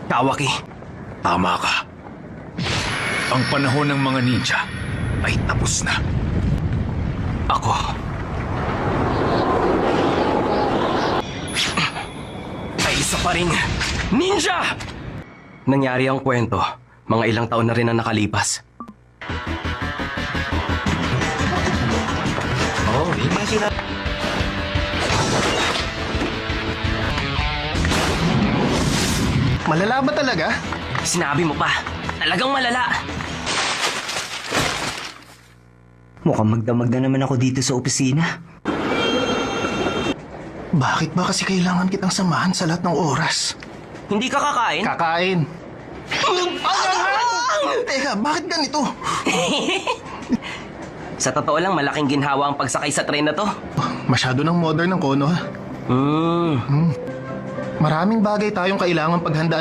Kawaki. Tama ka. Ang panahon ng mga ninja ay tapos na. Ako. Ay isa pa ring ninja! Nangyari ang kwento. Mga ilang taon na rin ang nakalipas. Oh, iba sila. Malala ba talaga? Sinabi mo pa. Talagang malala. Mukhang magdamag na naman ako dito sa opisina. Bakit ba kasi kailangan kitang samahan sa lahat ng oras? Hindi ka kakain? Kakain. Teka, bakit ganito? Sa totoo lang, malaking ginhawa ang pagsakay sa tren na to. Masyado ng modern ng Kono, ha? Hmm. Maraming bagay tayong kailangan paghandaan